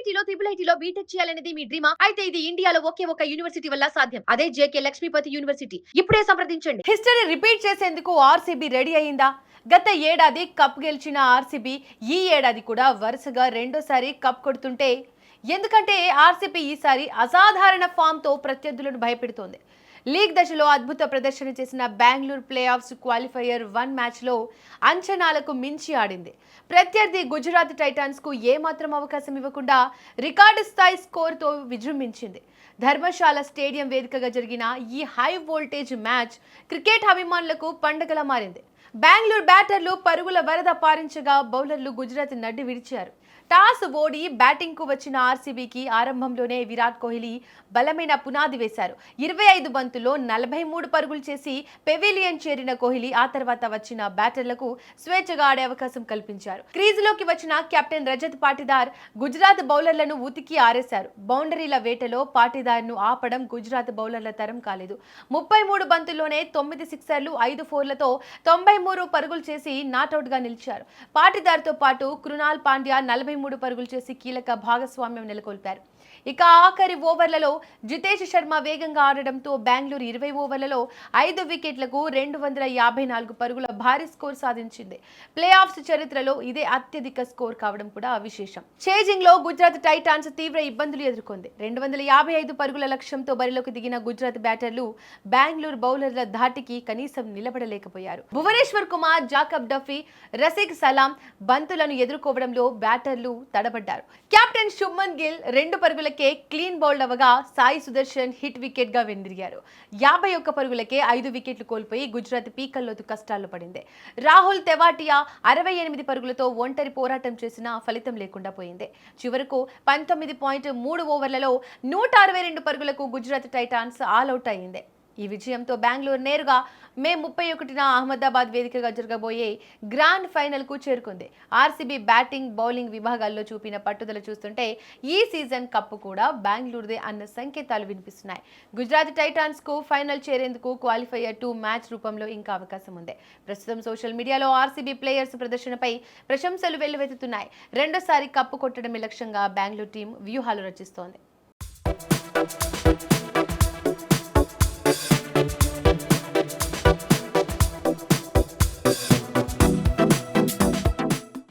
ఐఐటీలో IIITలో BTech చేయాలనేది మీ డ్రీమా? అయితే ఇది ఇండియాలో ఒకే ఒక యూనివర్సిటీ వల్ల సాధ్యం. అదే జేకే లక్ష్మీపతి యూనివర్సిటీ. ఇప్పుడే సంప్రదించండి. హిస్టరీ రిపీట్ చేసేందుకు ఆర్సీబీ రెడీ అయిందా? గత ఏడాది కప్ గెలిచిన ఆర్సీబీ ఈ ఏడాది కూడా వరుసగా రెండోసారి కప్ కొడుతుంటే, ఎందుకంటే ఆర్సీబీ ఈసారి అసాధారణ ఫామ్ తో ప్రత్యర్థులను భయపెడుతోంది. లీగ్ దశలో అద్భుత ప్రదర్శన చేసిన బెంగళూరు ప్లే ఆఫ్స్ క్వాలిఫైయర్ 1 మ్యాచ్లో అంచనాలకు మించి ఆడింది. ప్రత్యర్థి గుజరాత్ టైటాన్స్ కు ఏమాత్రం అవకాశం ఇవ్వకుండా రికార్డు స్థాయి స్కోర్తో విజృంభించింది. ధర్మశాల స్టేడియం వేదికగా జరిగిన ఈ హై వోల్టేజ్ మ్యాచ్ క్రికెట్ అభిమానులకు పండగలా మారింది. బెంగళూరు బ్యాటర్లు పరుగుల వరద పారించగా బౌలర్లు గుజరాత్ నడ్డి విడిచారు. టాస్ ఓడి బ్యాటింగ్ కు వచ్చిన ఆర్సీబీకి ఆరంభంలోనే విరాట్ కోహ్లీ బలమైన పునాది వేశారు. 25 బంతుల్లో 43 పరుగులు చేసి పెవిలియన్ చేరిన కోహ్లీ ఆ తర్వాత వచ్చిన బ్యాటర్లకు స్వేచ్ఛగా ఆడే అవకాశం కల్పించారు. క్రీజులోకి వచ్చిన కెప్టెన్ రజత్ పాటిదార్ గుజరాత్ బౌలర్లను ఉతికి ఆరేశారు. బౌండరీల వేటలో పాటిదార్ను ఆపడం గుజరాత్ బౌలర్ల తరం కాలేదు. 33 బంతుల్లోనే 9 సిక్సర్లు 5 ఫోర్లతో 93 పరుగులు చేసి నాట్అవుట్ గా నిలిచారు. పాటిదార్తో పాటు కృణాల్ పాండ్యా 43 పరుగులు చేసి కీలక భాగస్వామ్యం నెలకొల్పారు. ఇక ఆఖరి ఓవర్లలో జితేష్ శర్మ వేగంగా ఆడడంతో బెంగళూరు 20 ఓవర్లలో 5 వికెట్లకు 254 పరుగుల భారీ స్కోర్ సాధించింది. ప్లే ఆఫ్స్ చరిత్రలో ఇదే అత్యధిక స్కోర్ కావడం కూడా విశేషం. చేజింగ్ లో గుజరాత్ టైటాన్స్ తీవ్ర ఇబ్బందులు ఎదుర్కొంది. 255 పరుగుల లక్ష్యంతో బరిలోకి దిగిన గుజరాత్ బ్యాటర్లు బెంగళూరు బౌలర్ల ధాటికి కనీసం నిలబడలేకపోయారు. భువనేశ్వర్ కుమార్, జాకబ్ డఫీ, రసిక్ సలాం బంతులను ఎదుర్కోవడంలో బ్యాటర్లు తడబడ్డారు. కెప్టెన్ శుభ్మన్ గిల్ 2 పరుగులకే క్లీన్ బౌల్డ్ అవగా సాయి సుదర్శన్ హిట్ వికెట్ గా వెనుదిరిగారు. 51 పరుగులకే 5 వికెట్లు కోల్పోయి గుజరాత్ పీకల్లోతు కష్టాల్లో పడింది. రాహుల్ తెవాటియా 68 పరుగులతో ఒంటరి పోరాటం చేసినా ఫలితం లేకుండా పోయింది. చివరకు 19.3 ఓవర్లలో 162 పరుగులకు గుజరాత్ టైటాన్స్ ఆల్అౌట్ అయింది. ఈ విజయంతో బెంగళూరు నేరుగా మే 31న అహ్మదాబాద్ వేదికగా జరగబోయే గ్రాండ్ ఫైనల్ కు చేరుకుంది. ఆర్సీబీ బ్యాటింగ్, బౌలింగ్ విభాగాల్లో చూపిన పట్టుదల చూస్తుంటే ఈ సీజన్ కప్పు కూడా బెంగళూరుదే అన్న సంకేతాలు వినిపిస్తున్నాయి. గుజరాత్ టైటాన్స్ కు ఫైనల్ చేరేందుకు క్వాలిఫైయర్ 2 మ్యాచ్ రూపంలో ఇంకా అవకాశం ఉంది. ప్రస్తుతం సోషల్ మీడియాలో ఆర్సీబీ ప్లేయర్స్ ప్రదర్శనపై ప్రశంసలు వెల్లువెత్తుతున్నాయి. రెండోసారి కప్పు కొట్టడమే లక్ష్యంగా బెంగళూరు టీం వ్యూహాలు రచిస్తోంది.